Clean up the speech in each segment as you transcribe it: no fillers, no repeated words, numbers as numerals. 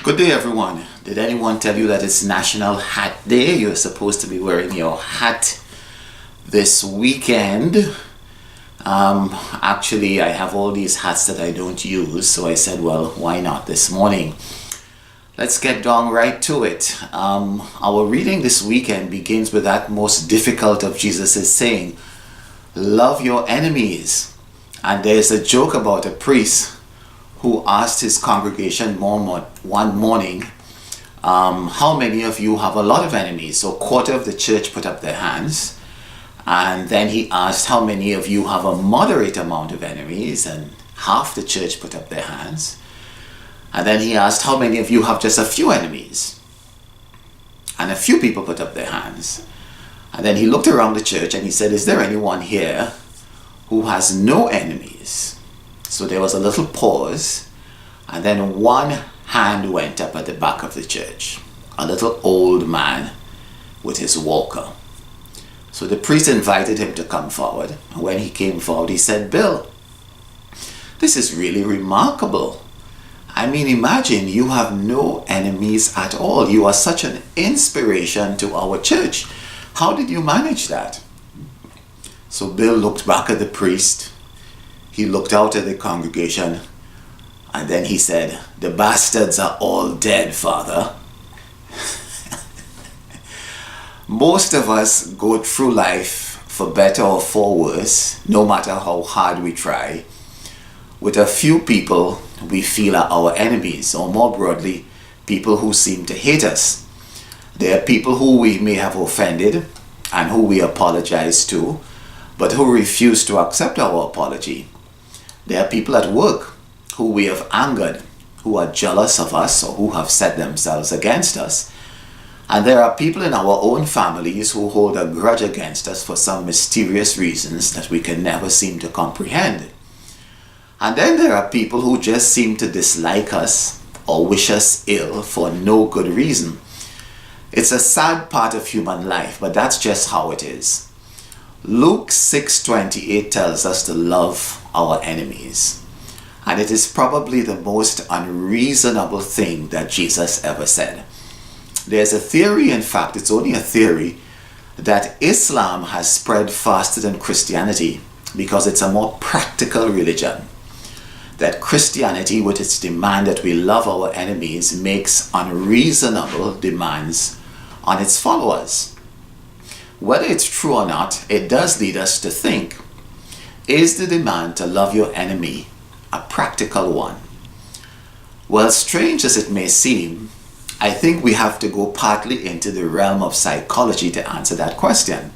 Good day, everyone. Did anyone tell you that it's National Hat Day? You're supposed to be wearing your hat this weekend. Actually, I have all these hats that I don't use, so I said, well, why not this morning? Let's get down right to it. Our reading this weekend begins with that most difficult of Jesus' saying, love your enemies. And there's a joke about a priest who asked his congregation one morning, how many of you have a lot of enemies? So a quarter of the church put up their hands. And then he asked, how many of you have a moderate amount of enemies? And half the church put up their hands. And then he asked, how many of you have just a few enemies? And a few people put up their hands. And then he looked around the church and he said, is there anyone here who has no enemies? So there was a little pause, and then one hand went up at the back of the church. A little old man with his walker. So the priest invited him to come forward. And when he came forward, he said, Bill, this is really remarkable. I mean, imagine you have no enemies at all. You are such an inspiration to our church. How did you manage that? So Bill looked back at the priest. He looked out at the congregation, and then he said, the bastards are all dead, Father. Most of us go through life, for better or for worse, no matter how hard we try, with a few people we feel are our enemies, or more broadly, people who seem to hate us. There are people who we may have offended and who we apologize to, but who refuse to accept our apology. There are people at work who we have angered, who are jealous of us or who have set themselves against us. And there are people in our own families who hold a grudge against us for some mysterious reasons that we can never seem to comprehend. And then there are people who just seem to dislike us or wish us ill for no good reason. It's a sad part of human life, but that's just how it is. Luke 6:28 tells us to love our enemies. And it is probably the most unreasonable thing that Jesus ever said. There's a theory, in fact, it's only a theory, that Islam has spread faster than Christianity because it's a more practical religion. That Christianity, with its demand that we love our enemies, makes unreasonable demands on its followers. Whether it's true or not, it does lead us to think, is the demand to love your enemy a practical one? Well, strange as it may seem, I think we have to go partly into the realm of psychology to answer that question.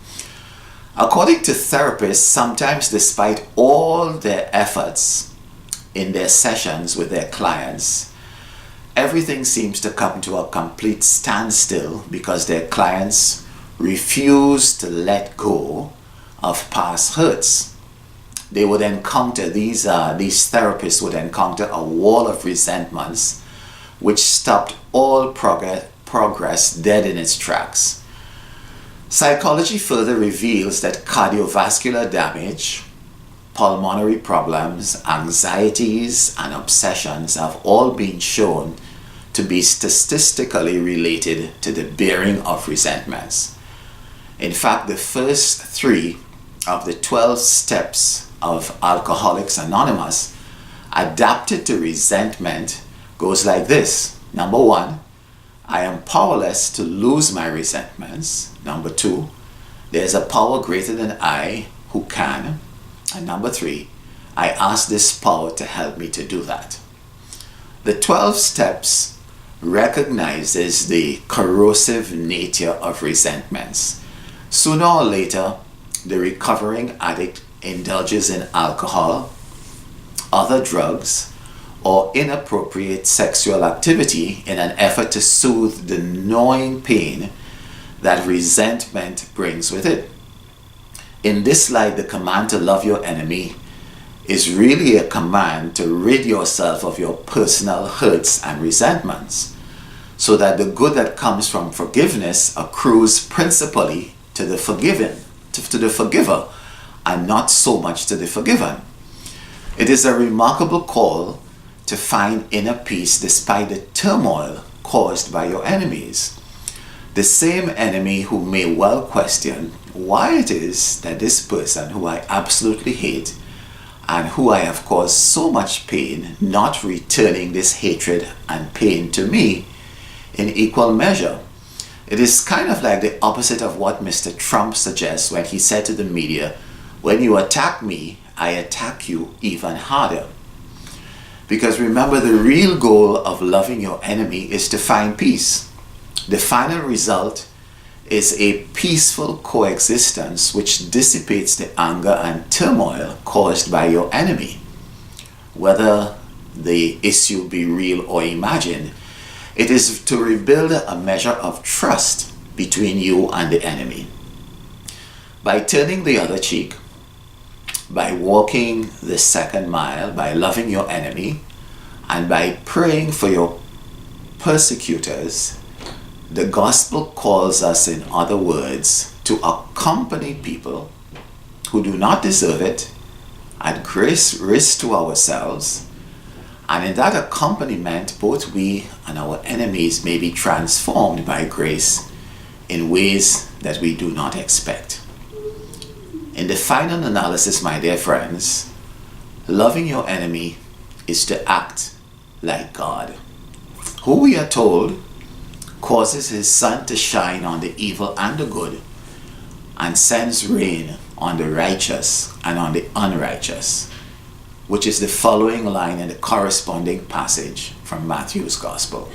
According to therapists, sometimes despite all their efforts in their sessions with their clients, everything seems to come to a complete standstill because their clients refuse to let go of past hurts. They would encounter, these therapists would encounter a wall of resentments which stopped all progress dead in its tracks. Psychology further reveals that cardiovascular damage, pulmonary problems, anxieties, and obsessions have all been shown to be statistically related to the bearing of resentments. In fact, the first 3 of the 12 steps of Alcoholics Anonymous adapted to resentment goes like this. Number 1, I am powerless to lose my resentments. Number 2, there's a power greater than I who can. And number 3, I ask this power to help me to do that. The 12 steps recognizes the corrosive nature of resentments. Sooner or later, the recovering addict indulges in alcohol, other drugs, or inappropriate sexual activity in an effort to soothe the gnawing pain that resentment brings with it. In this light, the command to love your enemy is really a command to rid yourself of your personal hurts and resentments, so that the good that comes from forgiveness accrues principally to the forgiven, to the forgiver, and not so much to the forgiven. It is a remarkable call to find inner peace despite the turmoil caused by your enemies. The same enemy who may well question why it is that this person who I absolutely hate and who I have caused so much pain not returning this hatred and pain to me in equal measure. It is kind of like the opposite of what Mr. Trump suggests when he said to the media, when you attack me, I attack you even harder. Because remember, the real goal of loving your enemy is to find peace. The final result is a peaceful coexistence which dissipates the anger and turmoil caused by your enemy. Whether the issue be real or imagined, it is to rebuild a measure of trust between you and the enemy. By turning the other cheek, by walking the second mile, by loving your enemy, and by praying for your persecutors, the gospel calls us, in other words, to accompany people who do not deserve it at great risk to ourselves. And in that accompaniment, both we and our enemies may be transformed by grace in ways that we do not expect. In the final analysis, my dear friends, loving your enemy is to act like God, who we are told causes his sun to shine on the evil and the good, and sends rain on the righteous and on the unrighteous, which is the following line in the corresponding passage from Matthew's Gospel.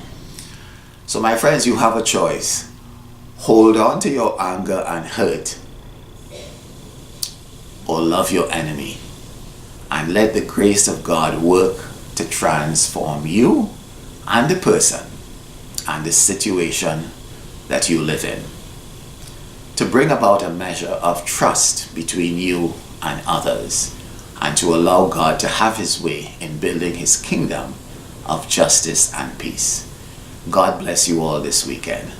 So my friends, you have a choice. Hold on to your anger and hurt, or love your enemy and let the grace of God work to transform you and the person and the situation that you live in, to bring about a measure of trust between you and others, and to allow God to have his way in building his kingdom of justice and peace. God bless you all this weekend.